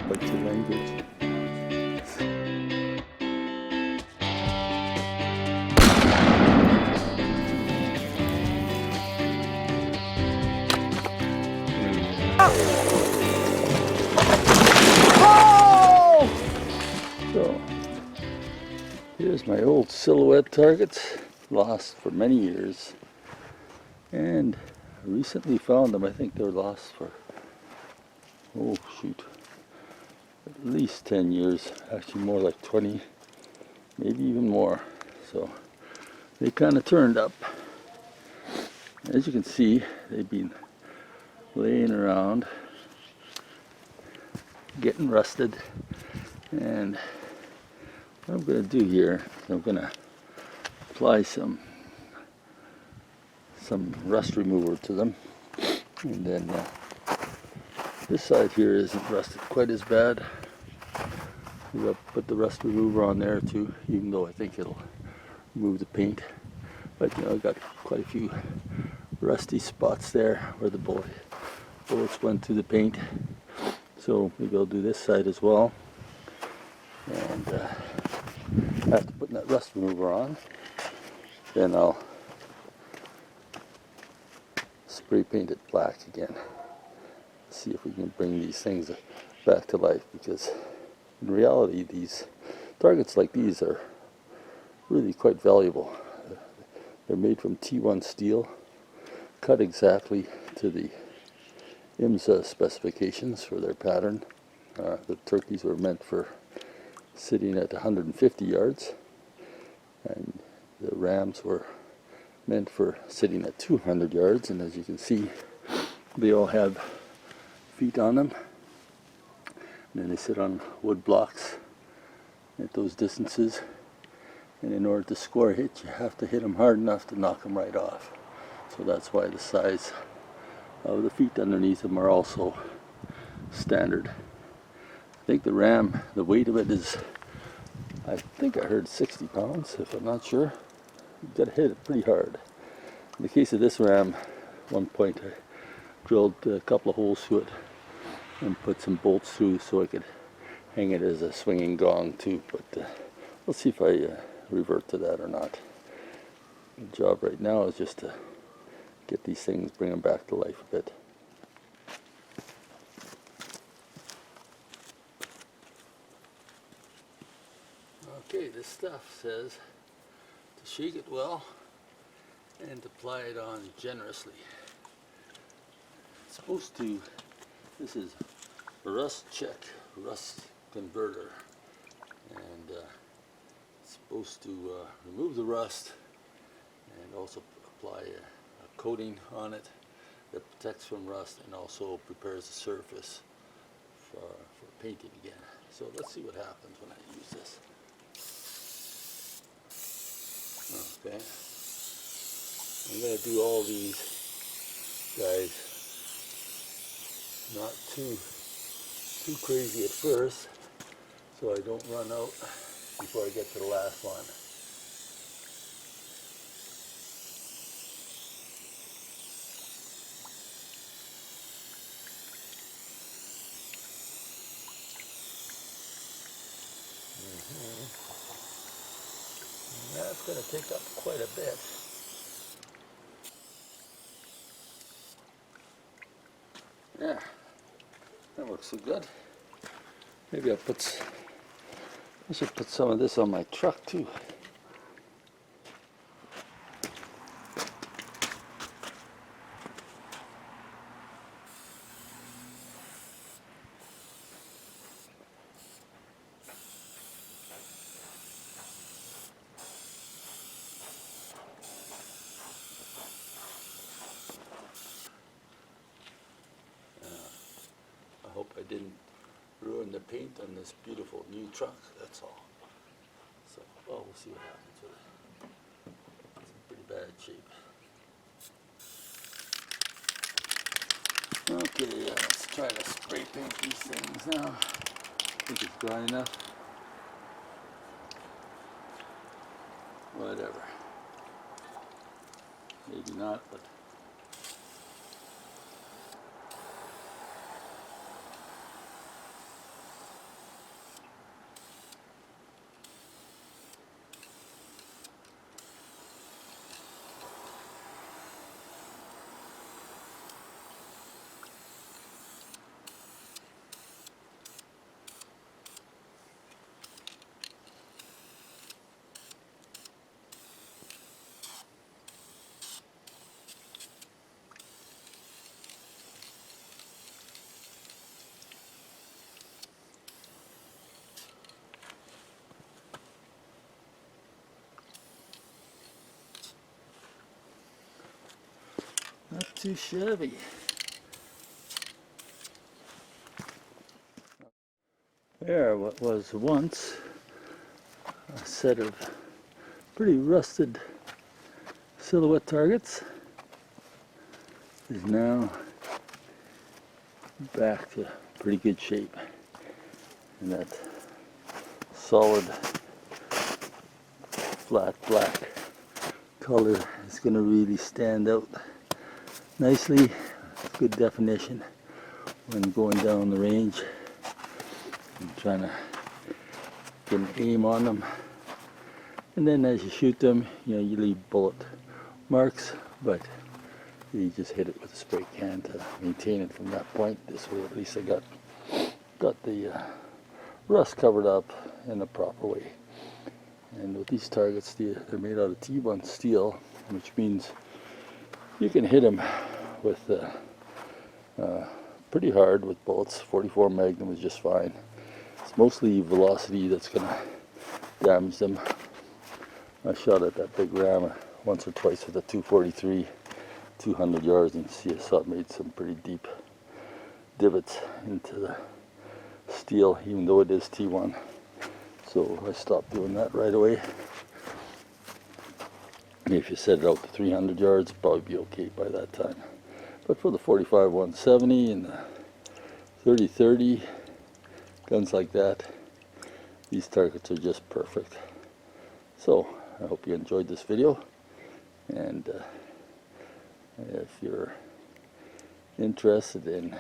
What's your language? So, here's my old silhouette targets, lost for many years, and recently found them. I think they're lost for, oh shoot, at least 10 years, actually more like 20, maybe even more. So they kind of turned up. As you can see, they've been laying around, getting rusted, and what I'm going to do here is I'm going to apply some rust remover to them, and then this side here isn't rusted quite as bad. I'll put the rust remover on there too, even though I think it'll remove the paint. But you know, I've got quite a few rusty spots there where the bullets went through the paint. So maybe I'll do this side as well. And after putting that rust remover on, then I'll spray paint it black again. See if we can bring these things back to life, because in reality these targets like these are really quite valuable. They're made from T1 steel, cut exactly to the IHMSA specifications for their pattern. The turkeys were meant for sitting at 150 yards, and the rams were meant for sitting at 200 yards, and as you can see, they all have feet on them, and then they sit on wood blocks at those distances, and in order to score a hit, you have to hit them hard enough to knock them right off. So that's why the size of the feet underneath them are also standard. I think the ram, the weight of it is, I think I heard 60 pounds, if I'm not sure. You've got to hit it pretty hard. In the case of this ram, at one point I drilled a couple of holes through it and put some bolts through so I could hang it as a swinging gong too, but we'll see if I revert to that or not. The job right now is just to get these things, bring them back to life a bit. Okay, this stuff says to shake it well and to apply it on generously. It's supposed to, this is a rust check, rust converter, and it's supposed to remove the rust and also apply a coating on it that protects from rust and also prepares the surface for painting again. So let's see what happens when I use this. Okay, I'm going to do all these guys not too crazy at first, so I don't run out before I get to the last one. That's going to take up quite a bit. Yeah, that looks so good. Maybe I should put some of this on my truck too. I hope I didn't ruin the paint on this beautiful new truck, that's all. So, well, we'll see what happens with it. It's in pretty bad shape. Okay, let's try to spray paint these things now. I think it's dry enough. Whatever. Maybe not, but too shabby. There, what was once a set of pretty rusted silhouette targets is now back to pretty good shape, and that solid flat black color is going to really stand out nicely, good definition when going down the range and trying to get an aim on them. And then as you shoot them, you know, you leave bullet marks, but you just hit it with a spray can to maintain it from that point. This way at least I got the rust covered up in the proper way. And with these targets, they're made out of T1 steel, which means you can hit them with pretty hard with bullets. 44 magnum is just fine. It's mostly velocity that's going to damage them. I shot at that big ram once or twice with a 243, 200 yards, and you see I saw it made some pretty deep divots into the steel, even though it is T1. So I stopped doing that right away. If you set it out to 300 yards, it'll probably be okay by that time. But for the 45 170 and the 30-30, guns like that, these targets are just perfect. So I hope you enjoyed this video, and if you're interested in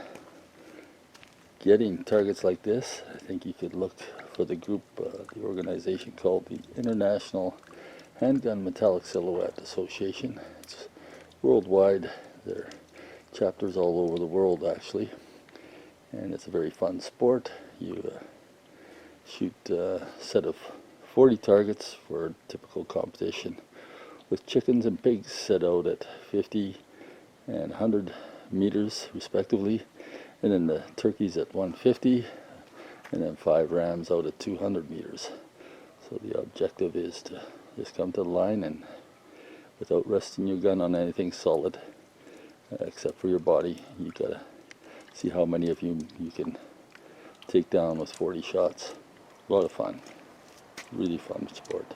getting targets like this, I think you could look for the group, the organization called the International Handgun Metallic Silhouette Association. It's worldwide. There are chapters all over the world actually, and it's a very fun sport. You shoot a set of 40 targets for a typical competition, with chickens and pigs set out at 50 and 100 meters respectively, and then the turkeys at 150, and then 5 rams out at 200 meters. So the objective is to just come to the line and, without resting your gun on anything solid except for your body, you gotta see how many of you can take down with 40 shots. A lot of fun, really fun sport.